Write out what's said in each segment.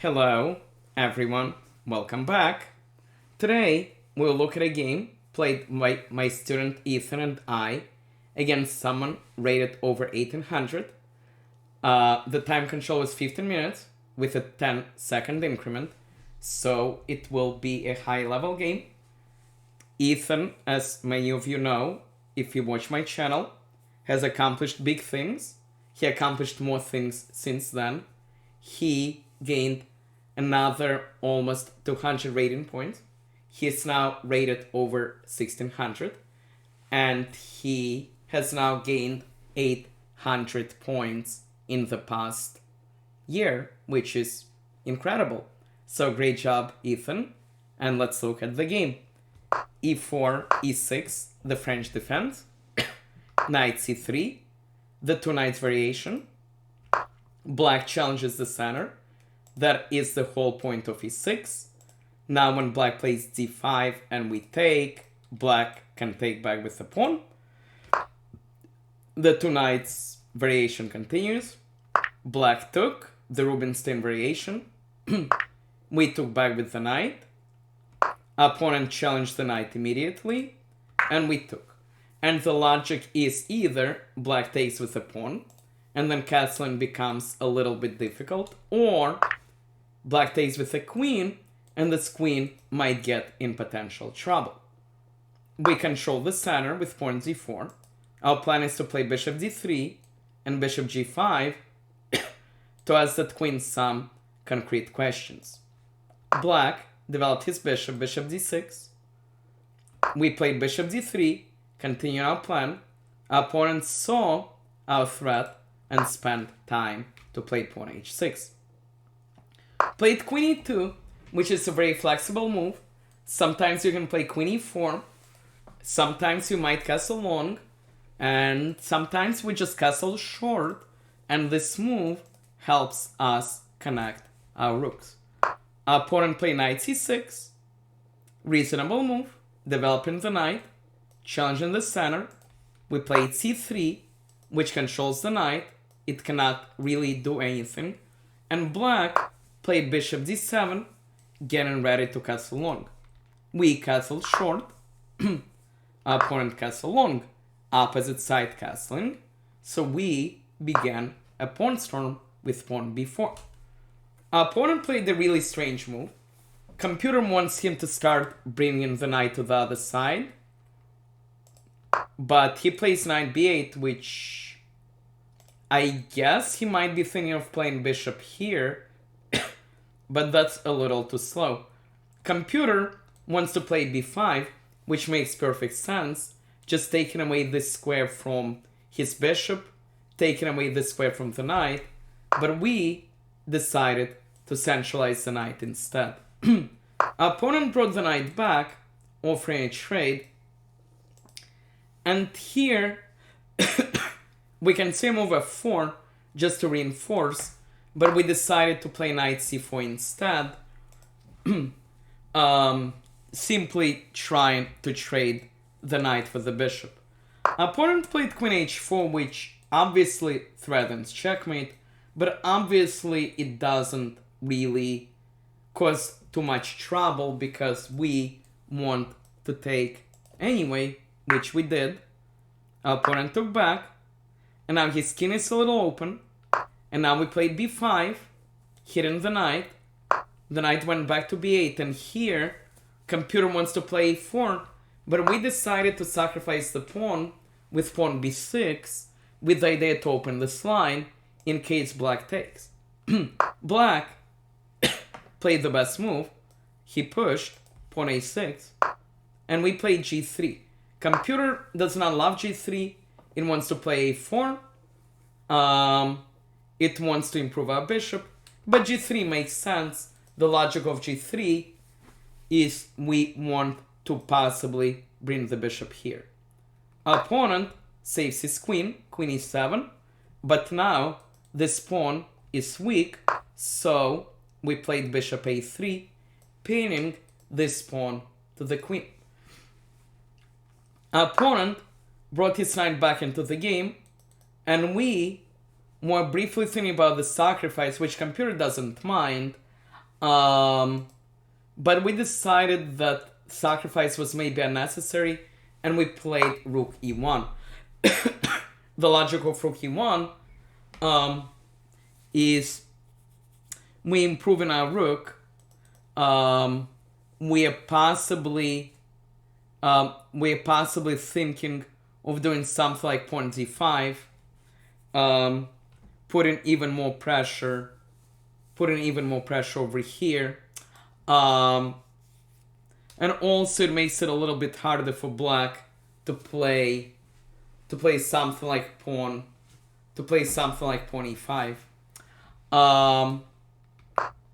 Hello, everyone. Welcome back. Today, we'll look at a game played by my student Ethan and I against someone rated over 1800. The time control is 15 minutes with a 10-second increment, so it will be a high-level game. Ethan, as many of you know, if you watch my channel, has accomplished big things. He accomplished more things since then. He gained another almost 200 rating points. He is now rated over 1600, and he has now gained 800 points in the past year, which is incredible. So great job, Ethan. And let's look at the game. e4, e6, the French defense. Knight c3, the two knights variation. Black challenges the center. That is the whole point of e6. Now when black plays d5 and we take, black can take back with the pawn. The two knights variation continues. Black took, the Rubinstein variation. We took back with the knight. Opponent challenged the knight immediately, and we took. And the logic is either black takes with the pawn, and then castling becomes a little bit difficult, or black takes with the queen, and this queen might get in potential trouble. We control the center with pawn d4. Our plan is to play bishop d3 and bishop g5 to ask that queen some concrete questions. Black developed his bishop, bishop d6. We played bishop d3, continued our plan. Our opponent saw our threat and spent time to play pawn h6. Played queen e2, which is a very flexible move. Sometimes you can play queen e4, sometimes you might castle long, and sometimes we just castle short, and this move helps us connect our rooks. Our opponent played knight c6, reasonable move, developing the knight, challenging the center. We played c3, which controls the knight. It cannot really do anything. And black played bishop d7, getting ready to castle long. We castled short. Our opponent castled long, opposite side castling. So we began a pawn storm with pawn b4. Our opponent played a really strange move. Computer wants him to start bringing the knight to the other side, but he plays knight b8, which I guess he might be thinking of playing bishop here, but that's a little too slow. Computer wants to play b5, which makes perfect sense, just taking away this square from his bishop, taking away this square from the knight, but we decided to centralize the knight instead. Our opponent brought the knight back, offering a trade, and here we can say move f4 just to reinforce, but we decided to play knight c4 instead, simply trying to trade the knight for the bishop. Our opponent played queen h4, which obviously threatens checkmate, but obviously it doesn't really cause too much trouble because we want to take anyway, which we did. Our opponent took back, and now his king is a little open, and now we played b5, hitting the knight. The knight went back to b8, and here computer wants to play a4, but we decided to sacrifice the pawn with pawn b6 with the idea to open this line in case black takes. Black played the best move. He pushed pawn a6, and we played g3. Computer does not love g3. It wants to play a4. It wants to improve our bishop, but g3 makes sense. The logic of g3 is we want to possibly bring the bishop here. Our opponent saves his queen, queen e7, but now this pawn is weak, so we played bishop a3, pinning this pawn to the queen. Our opponent brought his knight back into the game, and we, more briefly thinking about the sacrifice, which computer doesn't mind, But we decided that sacrifice was maybe unnecessary, and we played rook e1. The logic of rook e1 is we improving our rook. We are possibly thinking of doing something like pawn d5, putting even more pressure over here. And also it makes it a little bit harder for black to play something like pawn e5. Our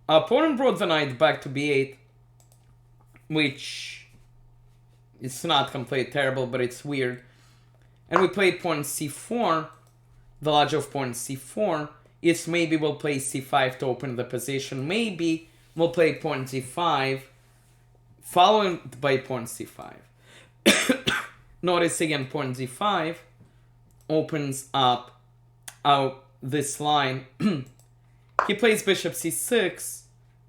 opponent brought the knight back to b8, which is not completely terrible, but it's weird. And we played pawn c4. The logic of pawn c4 is maybe we'll play c5 to open the position. Maybe we'll play pawn d5, followed by pawn c5. Notice again, pawn d5 opens up this line. He plays bishop c6,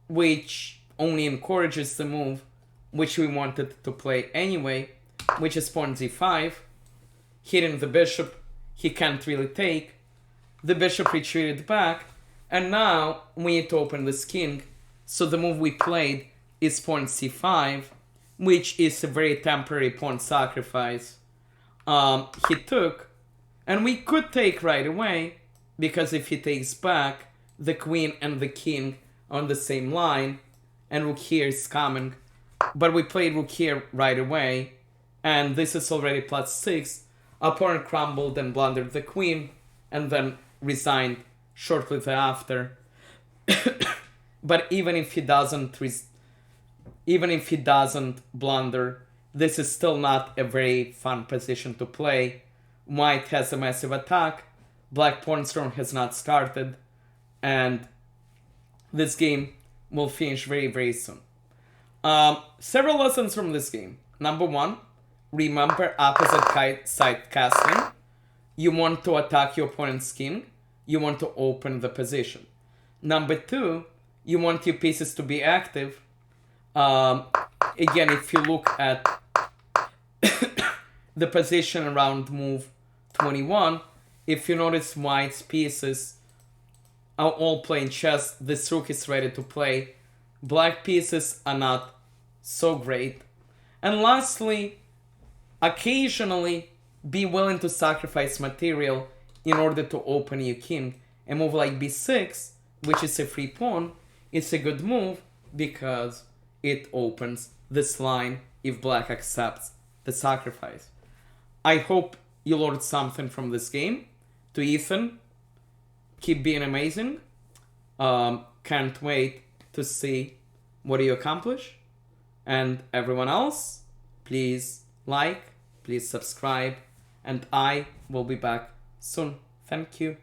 which only encourages the move which we wanted to play anyway, which is pawn d5. Hitting the bishop, he can't really take. The bishop retreated back, and now we need to open this king. So the move we played is pawn c5, which is a very temporary pawn sacrifice. He took, and we could take right away, because if he takes back, the queen and the king are on the same line, and rook here is coming. But we played rook here right away, and this is already +6. Opponent crumbled and blundered the queen, and then resigned shortly thereafter. But even if he doesn't blunder, this is still not a very fun position to play. White has a massive attack, black pawn storm has not started, and this game will finish very, very soon. Several lessons from this game. Number 1, remember opposite side castling. You want to attack your opponent's king. You want to open the position. Number 2, you want your pieces to be active. Again, if you look at the position around move 21, if you notice white's pieces are all playing chess, this rook is ready to play. Black pieces are not so great. And lastly, occasionally be willing to sacrifice material in order to open your king. A move like b6, which is a free pawn, it's a good move because it opens this line if black accepts the sacrifice. I hope you learned something from this game. To Ethan, keep being amazing. Can't wait to see what you accomplish. And everyone else, please like, please subscribe, and I will be back soon. Thank you.